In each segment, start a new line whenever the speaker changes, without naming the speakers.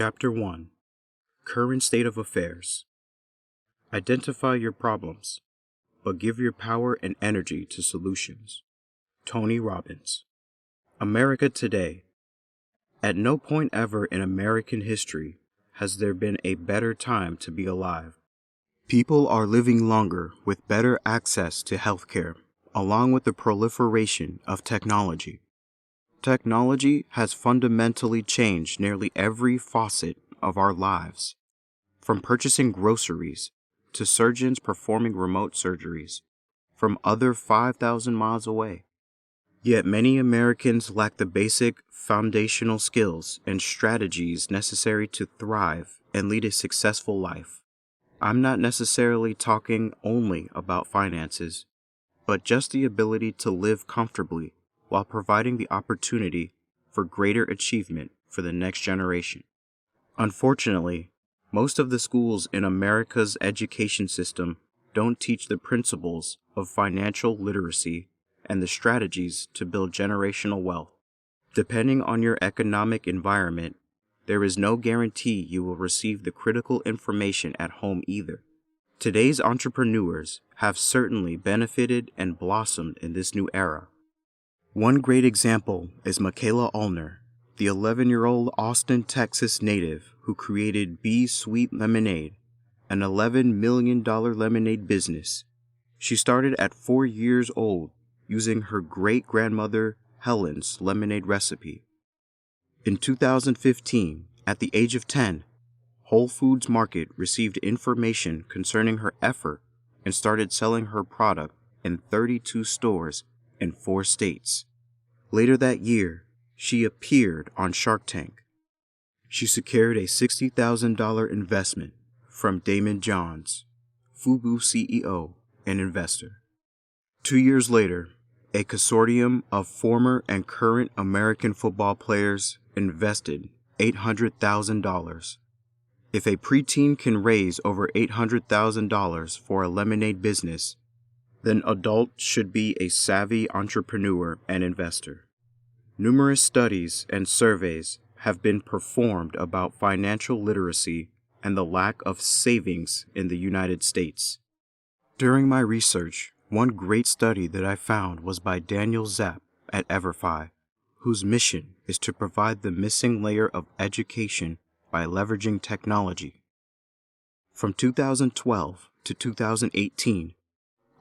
Chapter 1. Current State of Affairs. Identify your problems, but give your power and energy to solutions. Tony Robbins. America today. At no point ever in American history has there been a better time to be alive. People are living longer with better access to healthcare, along with the proliferation of technology. Technology has fundamentally changed nearly every facet of our lives, from purchasing groceries to surgeons performing remote surgeries from other 5,000 miles away. Yet many Americans lack the basic foundational skills and strategies necessary to thrive and lead a successful life. I'm not necessarily talking only about finances, but just the ability to live comfortably while providing the opportunity for greater achievement for the next generation. Unfortunately, most of the schools in America's education system don't teach the principles of financial literacy and the strategies to build generational wealth. Depending on your economic environment, there is no guarantee you will receive the critical information at home either. Today's entrepreneurs have certainly benefited and blossomed in this new era. One great example is Michaela Allner, the 11-year-old Austin, Texas native who created Be Sweet Lemonade, an $11 million lemonade business. She started at 4 years old using her great-grandmother Helen's lemonade recipe. In 2015, at the age of 10, Whole Foods Market received information concerning her effort and started selling her product in 32 stores in 4 states. Later that year, she appeared on Shark Tank. She secured a $60,000 investment from Damon Johns, Fubu CEO and investor. 2 years later, a consortium of former and current American football players invested $800,000. If a preteen can raise over $800,000 for a lemonade business, then adults should be a savvy entrepreneur and investor. Numerous studies and surveys have been performed about financial literacy and the lack of savings in the United States. During my research, one great study that I found was by Daniel Zapp at EverFi, whose mission is to provide the missing layer of education by leveraging technology. From 2012 to 2018,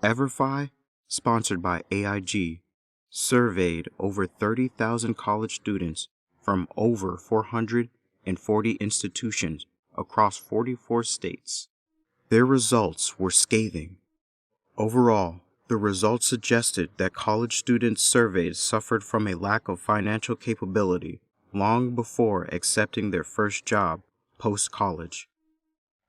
EverFi, sponsored by AIG, surveyed over 30,000 college students from over 440 institutions across 44 states. Their results were scathing. Overall, the results suggested that college students surveyed suffered from a lack of financial capability long before accepting their first job post-college.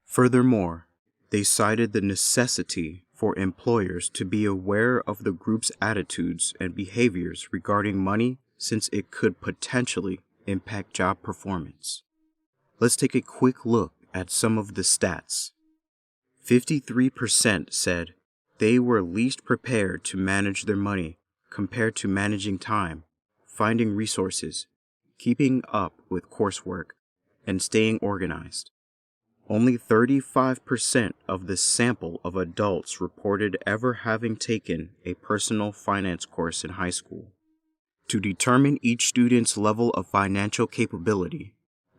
Furthermore, they cited the necessity for employers to be aware of the group's attitudes and behaviors regarding money, since it could potentially impact job performance. Let's take a quick look at some of the stats. 53% said they were least prepared to manage their money compared to managing time, finding resources, keeping up with coursework, and staying organized. Only 35% of the sample of adults reported ever having taken a personal finance course in high school. To determine each student's level of financial capability,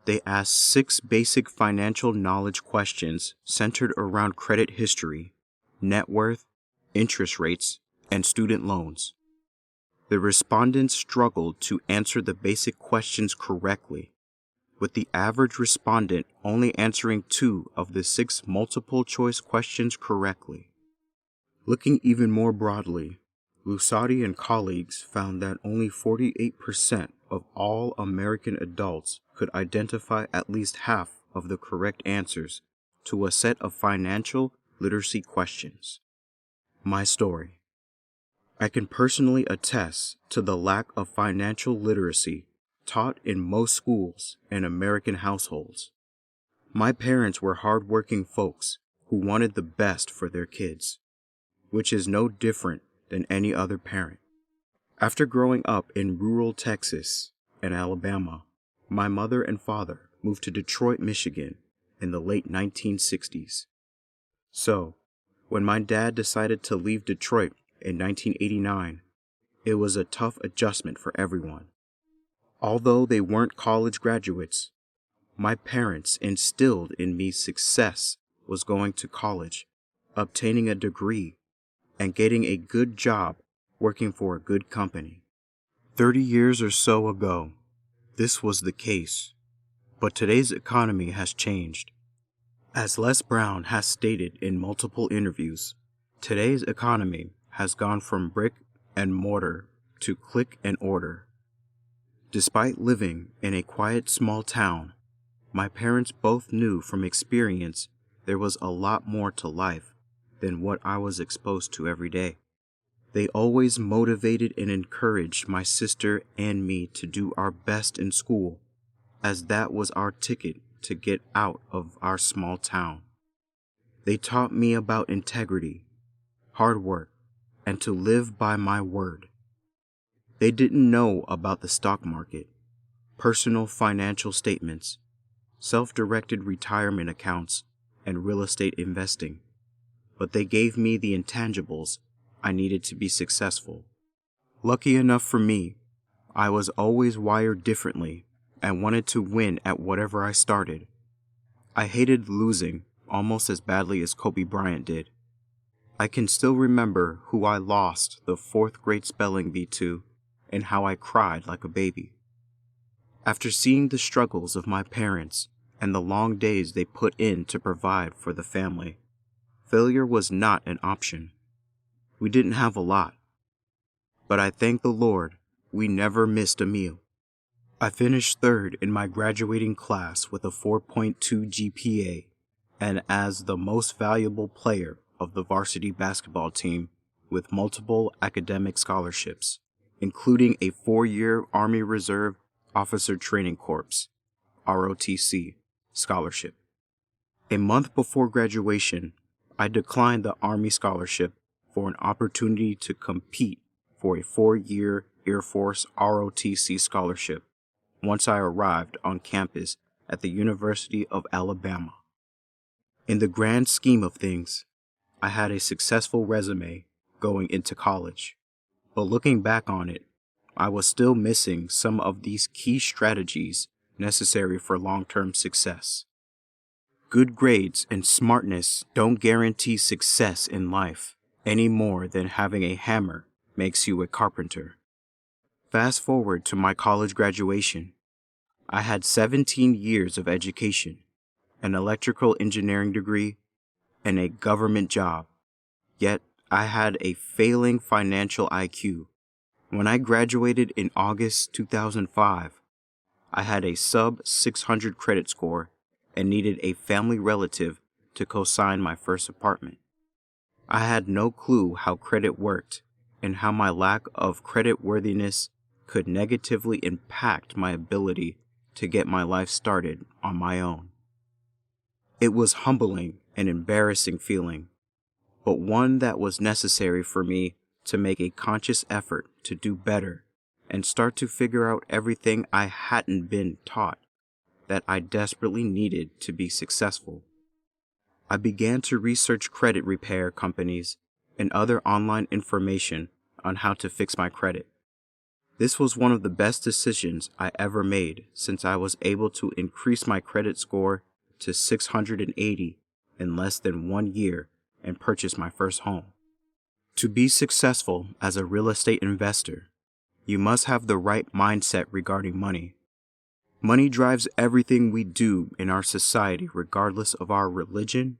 they asked 6 basic financial knowledge questions centered around credit history, net worth, interest rates, and student loans. The respondents struggled to answer the basic questions correctly, with the average respondent only answering 2 of the 6 multiple-choice questions correctly. Looking even more broadly, Lusardi and colleagues found that only 48% of all American adults could identify at least half of the correct answers to a set of financial literacy questions. My story. I can personally attest to the lack of financial literacy taught in most schools and American households. My parents were hardworking folks who wanted the best for their kids, which is no different than any other parent. After growing up in rural Texas and Alabama, my mother and father moved to Detroit, Michigan in the late 1960s. So, when my dad decided to leave Detroit in 1989, it was a tough adjustment for everyone. Although they weren't college graduates, my parents instilled in me success was going to college, obtaining a degree, and getting a good job working for a good company. 30 years or so ago, this was the case, but today's economy has changed. As Les Brown has stated in multiple interviews, today's economy has gone from brick and mortar to click and order. Despite living in a quiet small town, my parents both knew from experience there was a lot more to life than what I was exposed to every day. They always motivated and encouraged my sister and me to do our best in school, as that was our ticket to get out of our small town. They taught me about integrity, hard work, and to live by my word. They didn't know about the stock market, personal financial statements, self-directed retirement accounts, and real estate investing, but they gave me the intangibles I needed to be successful. Lucky enough for me, I was always wired differently and wanted to win at whatever I started. I hated losing almost as badly as Kobe Bryant did. I can still remember who I lost the 4th grade spelling bee to and how I cried like a baby. After seeing the struggles of my parents and the long days they put in to provide for the family, failure was not an option. We didn't have a lot, but I thank the Lord we never missed a meal. I finished 3rd in my graduating class with a 4.2 GPA and as the most valuable player of the varsity basketball team with multiple academic scholarships, including a 4-year Army Reserve Officer Training Corps, ROTC, scholarship. A month before graduation, I declined the Army scholarship for an opportunity to compete for a 4-year Air Force ROTC scholarship once I arrived on campus at the University of Alabama. In the grand scheme of things, I had a successful resume going into college, but looking back on it, I was still missing some of these key strategies necessary for long-term success. Good grades and smartness don't guarantee success in life any more than having a hammer makes you a carpenter. Fast forward to my college graduation. I had 17 years of education, an electrical engineering degree, and a government job, yet I had a failing financial IQ. When I graduated in August 2005, I had a sub 600 credit score and needed a family relative to co-sign my first apartment. I had no clue how credit worked and how my lack of credit worthiness could negatively impact my ability to get my life started on my own. It was humbling and embarrassing feeling, but one that was necessary for me to make a conscious effort to do better and start to figure out everything I hadn't been taught that I desperately needed to be successful. I began to research credit repair companies and other online information on how to fix my credit. This was one of the best decisions I ever made since I was able to increase my credit score to 680 in less than 1 year and purchase my first home. To be successful as a real estate investor, you must have the right mindset regarding money. Money drives everything we do in our society regardless of our religion,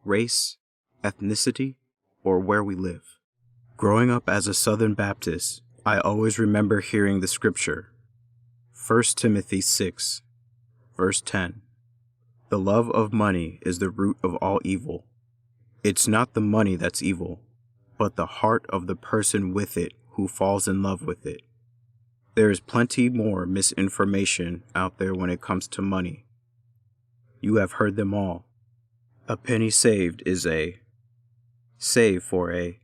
race, ethnicity, or where we live. Growing up as a Southern Baptist, I always remember hearing the scripture, 1 Timothy 6, verse 10. The love of money is the root of all evil. It's not the money that's evil, but the heart of the person with it who falls in love with it. There is plenty more misinformation out there when it comes to money. You have heard them all. A penny saved is a save for a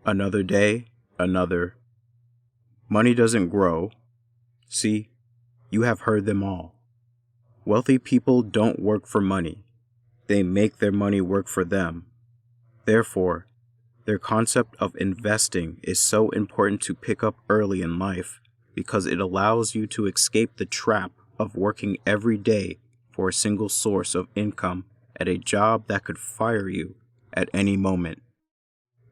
another day, another. Money doesn't grow. See, you have heard them all. Wealthy people don't work for money. They make their money work for them. Therefore, their concept of investing is so important to pick up early in life because it allows you to escape the trap of working every day for a single source of income at a job that could fire you at any moment.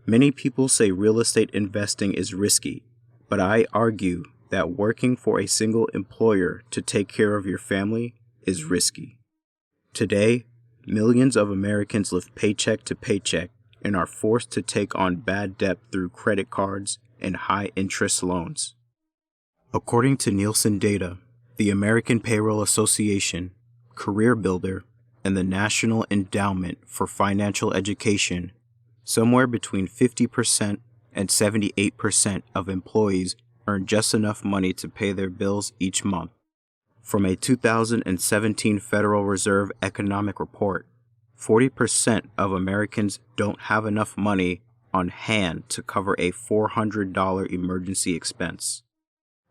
Many people say real estate investing is risky, but I argue that working for a single employer to take care of your family is risky. Today, millions of Americans live paycheck to paycheck and are forced to take on bad debt through credit cards and high-interest loans. According to Nielsen data, the American Payroll Association, Career Builder, and the National Endowment for Financial Education, somewhere between 50% and 78% of employees earn just enough money to pay their bills each month. From a 2017 Federal Reserve Economic Report, 40% of Americans don't have enough money on hand to cover a $400 emergency expense.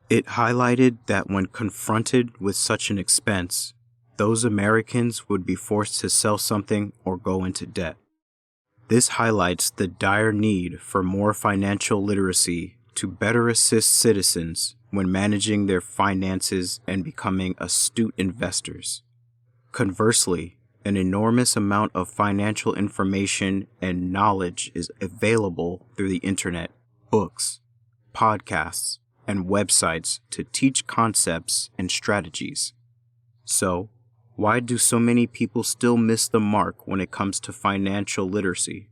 It highlighted that when confronted with such an expense, those Americans would be forced to sell something or go into debt. This highlights the dire need for more financial literacy to better assist citizens when managing their finances and becoming astute investors. Conversely, an enormous amount of financial information and knowledge is available through the internet, books, podcasts, and websites to teach concepts and strategies. So, why do so many people still miss the mark when it comes to financial literacy?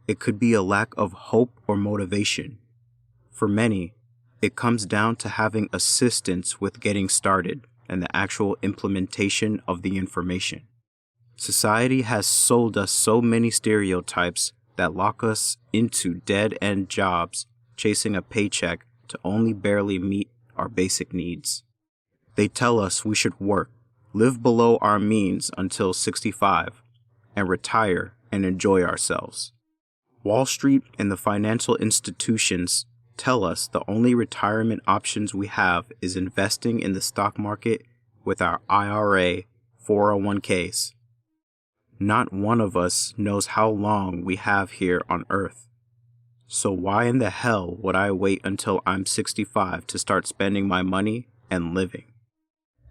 It could be a lack of hope or motivation. For many, it comes down to having assistance with getting started and the actual implementation of the information. Society has sold us so many stereotypes that lock us into dead-end jobs, chasing a paycheck to only barely meet our basic needs. They tell us we should work, live below our means until 65, and retire and enjoy ourselves. Wall Street and the financial institutions tell us the only retirement options we have is investing in the stock market with our IRA 401ks. Not one of us knows how long we have here on Earth. So why in the hell would I wait until I'm 65 to start spending my money and living?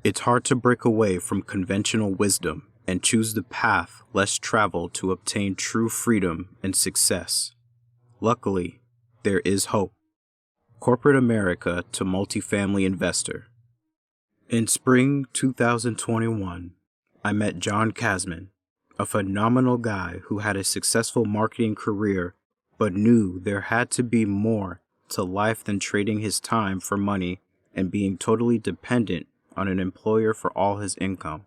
It's hard to break away from conventional wisdom and choose the path less traveled to obtain true freedom and success. Luckily, there is hope. Corporate America to multifamily investor. In spring 2021, I met John Kasman, a phenomenal guy who had a successful marketing career but knew there had to be more to life than trading his time for money and being totally dependent on an employer for all his income.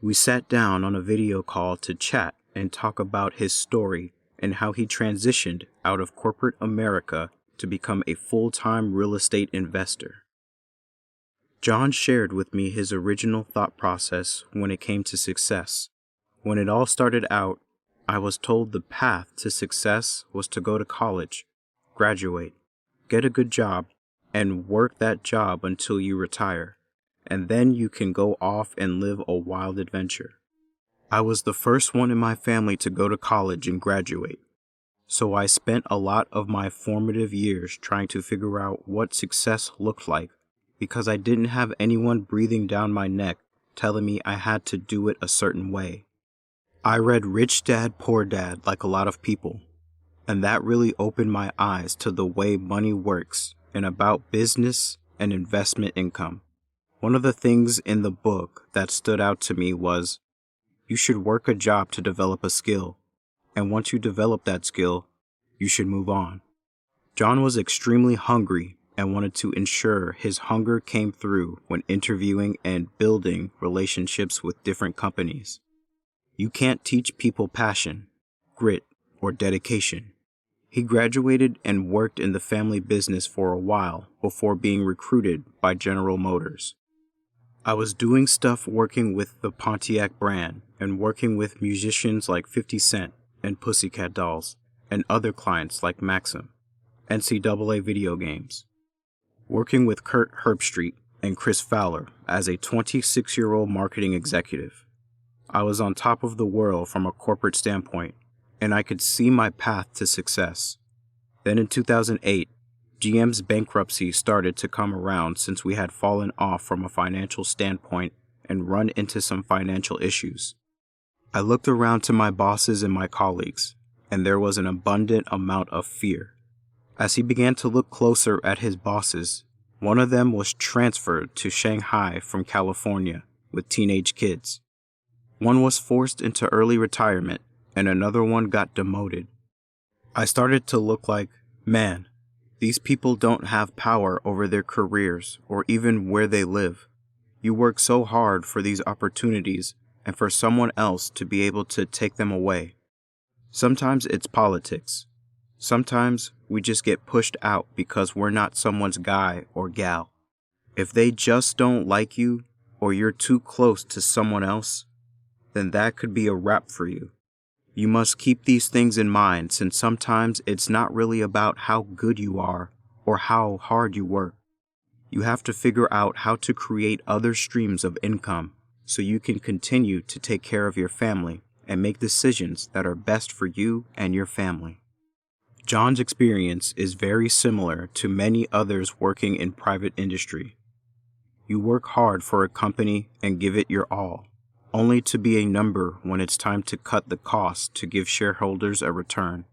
We sat down on a video call to chat and talk about his story and how he transitioned out of corporate America to become a full-time real estate investor. John shared with me his original thought process when it came to success. When it all started out, I was told the path to success was to go to college, graduate, get a good job, and work that job until you retire, and then you can go off and live a wild adventure. I was the first one in my family to go to college and graduate, so I spent a lot of my formative years trying to figure out what success looked like because I didn't have anyone breathing down my neck telling me I had to do it a certain way. I read Rich Dad, Poor Dad like a lot of people, and that really opened my eyes to the way money works and about business and investment income. One of the things in the book that stood out to me was, you should work a job to develop a skill, and once you develop that skill, you should move on. John was extremely hungry and wanted to ensure his hunger came through when interviewing and building relationships with different companies. You can't teach people passion, grit, or dedication. He graduated and worked in the family business for a while before being recruited by General Motors. I was doing stuff working with the Pontiac brand and working with musicians like 50 Cent and Pussycat Dolls and other clients like Maxim, NCAA video games. Working with Kurt Herbstreit and Chris Fowler as a 26-year-old marketing executive. I was on top of the world from a corporate standpoint, and I could see my path to success. Then in 2008, GM's bankruptcy started to come around since we had fallen off from a financial standpoint and run into some financial issues. I looked around to my bosses and my colleagues, and there was an abundant amount of fear. As he began to look closer at his bosses, one of them was transferred to Shanghai from California with teenage kids. One was forced into early retirement, and another one got demoted. I started to look like, man, these people don't have power over their careers or even where they live. You work so hard for these opportunities and for someone else to be able to take them away. Sometimes it's politics. Sometimes we just get pushed out because we're not someone's guy or gal. If they just don't like you or you're too close to someone else, then that could be a wrap for you. You must keep these things in mind, since sometimes it's not really about how good you are or how hard you work. You have to figure out how to create other streams of income so you can continue to take care of your family and make decisions that are best for you and your family. John's experience is very similar to many others working in private industry. You work hard for a company and give it your all, only to be a number when it's time to cut the cost to give shareholders a return.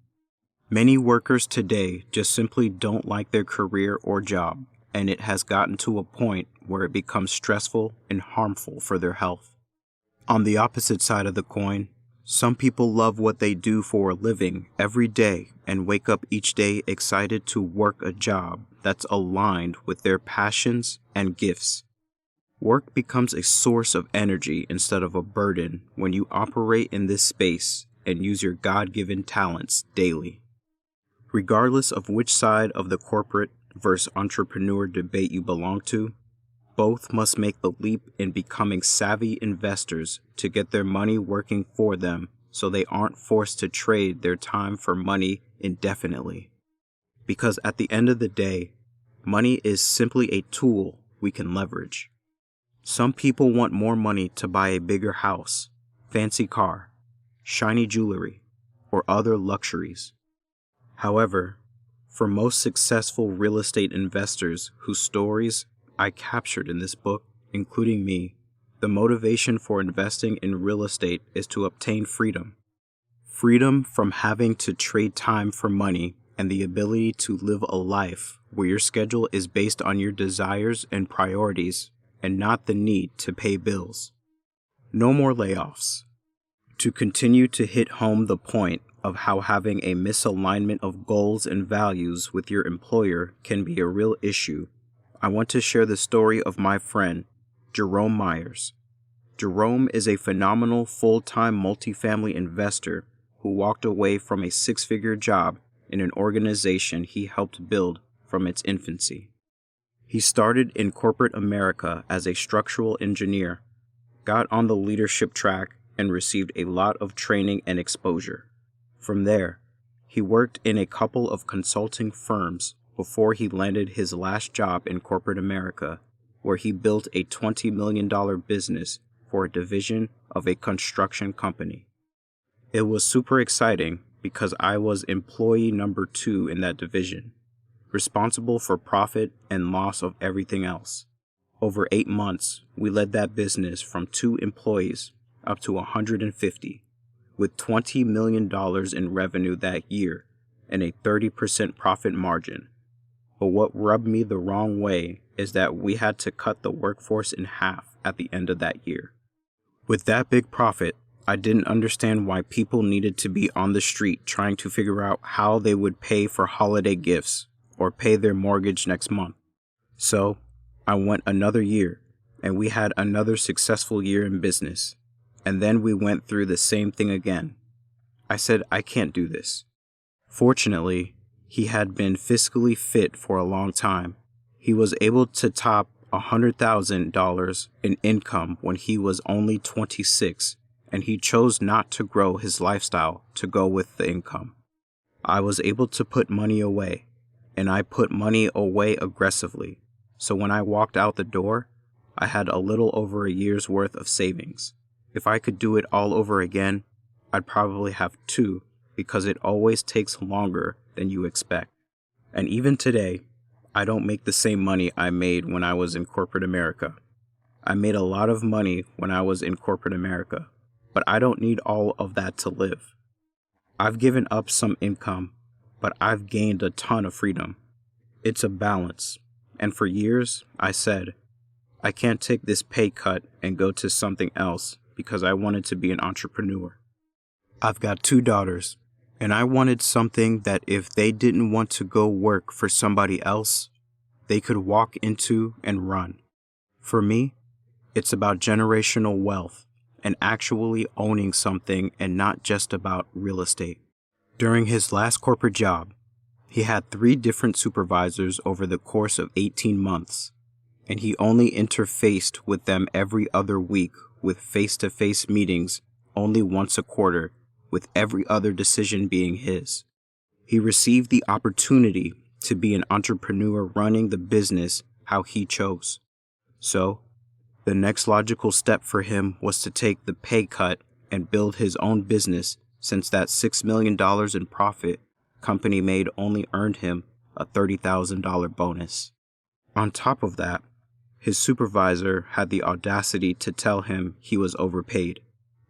Many workers today just simply don't like their career or job, and it has gotten to a point where it becomes stressful and harmful for their health. On the opposite side of the coin, some people love what they do for a living every day and wake up each day excited to work a job that's aligned with their passions and gifts. Work becomes a source of energy instead of a burden when you operate in this space and use your God-given talents daily. Regardless of which side of the corporate versus entrepreneur debate you belong to, both must make the leap in becoming savvy investors to get their money working for them so they aren't forced to trade their time for money indefinitely. Because at the end of the day, money is simply a tool we can leverage. Some people want more money to buy a bigger house, fancy car, shiny jewelry, or other luxuries. However, for most successful real estate investors whose stories I captured in this book, including me, the motivation for investing in real estate is to obtain freedom. Freedom from having to trade time for money and the ability to live a life where your schedule is based on your desires and priorities and not the need to pay bills. No more layoffs. To continue to hit home the point of how having a misalignment of goals and values with your employer can be a real issue, I want to share the story of my friend, Jerome Myers. Jerome is a phenomenal full-time multifamily investor who walked away from a six-figure job in an organization he helped build from its infancy. He started in corporate America as a structural engineer, got on the leadership track, and received a lot of training and exposure. From there, he worked in a couple of consulting firms before he landed his last job in corporate America, where he built a $20 million business for a division of a construction company. It was super exciting because I was employee number 2 in that division, responsible for profit and loss of everything else. Over 8 months, we led that business from 2 employees up to 150, with $20 million in revenue that year and a 30% profit margin. But what rubbed me the wrong way is that we had to cut the workforce in half at the end of that year. With that big profit, I didn't understand why people needed to be on the street trying to figure out how they would pay for holiday gifts or pay their mortgage next month. So, I went another year, and we had another successful year in business. And then we went through the same thing again. I said, I can't do this. Fortunately, he had been fiscally fit for a long time. He was able to top $100,000 in income when he was only 26, and he chose not to grow his lifestyle to go with the income. I was able to put money away, and I put money away aggressively, So when I walked out the door, I had a little over a year's worth of savings. If I could do it all over again, I'd probably have 2, because it always takes longer than you expect. And even today, I don't make the same money I made when I was in corporate America. I made a lot of money when I was in corporate America, but I don't need all of that to live. I've given up some income, but I've gained a ton of freedom. It's a balance. And for years, I said, I can't take this pay cut and go to something else because I wanted to be an entrepreneur. I've got 2 daughters, and I wanted something that if they didn't want to go work for somebody else, they could walk into and run. For me, it's about generational wealth and actually owning something and not just about real estate. During his last corporate job, he had 3 different supervisors over the course of 18 months, and he only interfaced with them every other week with face-to-face meetings only once a quarter, with every other decision being his. He received the opportunity to be an entrepreneur running the business how he chose. So, the next logical step for him was to take the pay cut and build his own business, since that $6 million in profit company made only earned him a $30,000 bonus. On top of that, his supervisor had the audacity to tell him he was overpaid.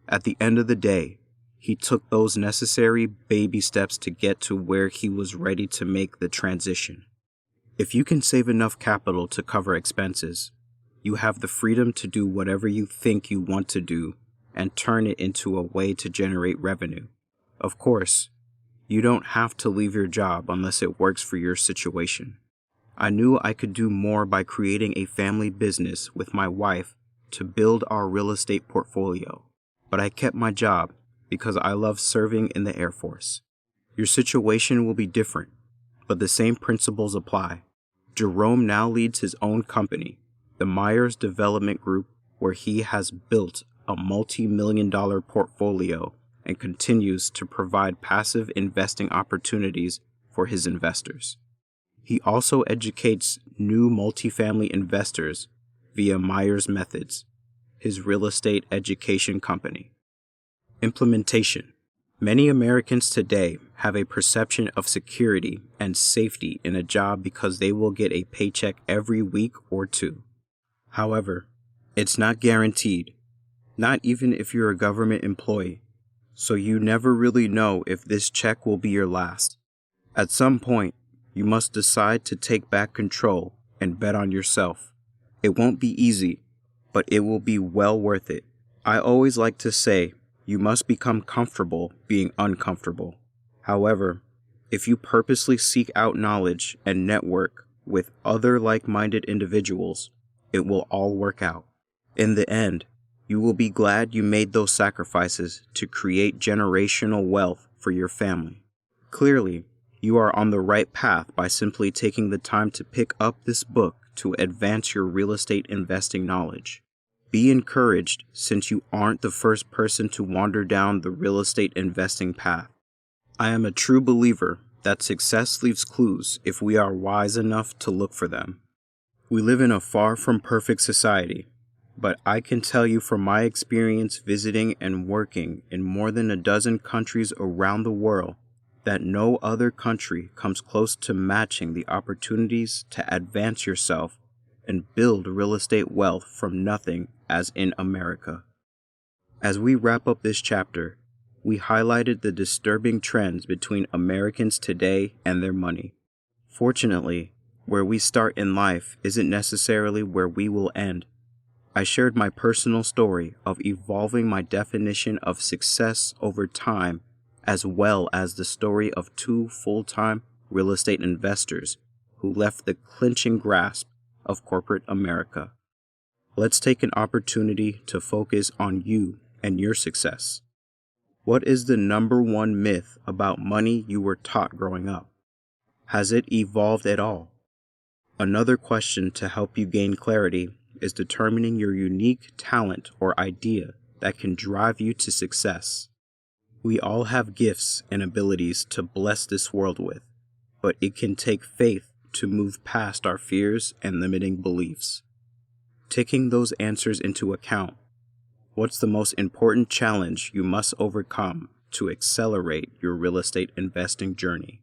At the end of the day, he took those necessary baby steps to get to where he was ready to make the transition. If you can save enough capital to cover expenses, you have the freedom to do whatever you think you want to do and turn it into a way to generate revenue. Of course, you don't have to leave your job unless it works for your situation. I knew I could do more by creating a family business with my wife to build our real estate portfolio, but I kept my job because I love serving in the Air Force. Your situation will be different, but the same principles apply. Jerome now leads his own company, the Myers Development Group, where he has built a multi-million-dollar portfolio and continues to provide passive investing opportunities for his investors. He also educates new multifamily investors via Myers Methods, his real estate education company. Implementation. Many Americans today have a perception of security and safety in a job because they will get a paycheck every week or 2. However, it's not guaranteed, not even if you're a government employee, so you never really know if this check will be your last. At some point, you must decide to take back control and bet on yourself. It won't be easy, but it will be well worth it. I always like to say, you must become comfortable being uncomfortable. However, if you purposely seek out knowledge and network with other like-minded individuals, it will all work out. In the end, you will be glad you made those sacrifices to create generational wealth for your family. Clearly, you are on the right path by simply taking the time to pick up this book to advance your real estate investing knowledge. Be encouraged, since you aren't the first person to wander down the real estate investing path. I am a true believer that success leaves clues if we are wise enough to look for them. We live in a far from perfect society, but I can tell you from my experience visiting and working in more than a dozen countries around the world that no other country comes close to matching the opportunities to advance yourself and build real estate wealth from nothing as in America. As we wrap up this chapter, we highlighted the disturbing trends between Americans today and their money. Fortunately, where we start in life isn't necessarily where we will end. I shared my personal story of evolving my definition of success over time, as well as the story of 2 full-time real estate investors who left the clinching grasp of corporate America. Let's take an opportunity to focus on you and your success. What is the number 1 myth about money you were taught growing up? Has it evolved at all? Another question to help you gain clarity is determining your unique talent or idea that can drive you to success. We all have gifts and abilities to bless this world with, but it can take faith to move past our fears and limiting beliefs. Taking those answers into account, what's the most important challenge you must overcome to accelerate your real estate investing journey?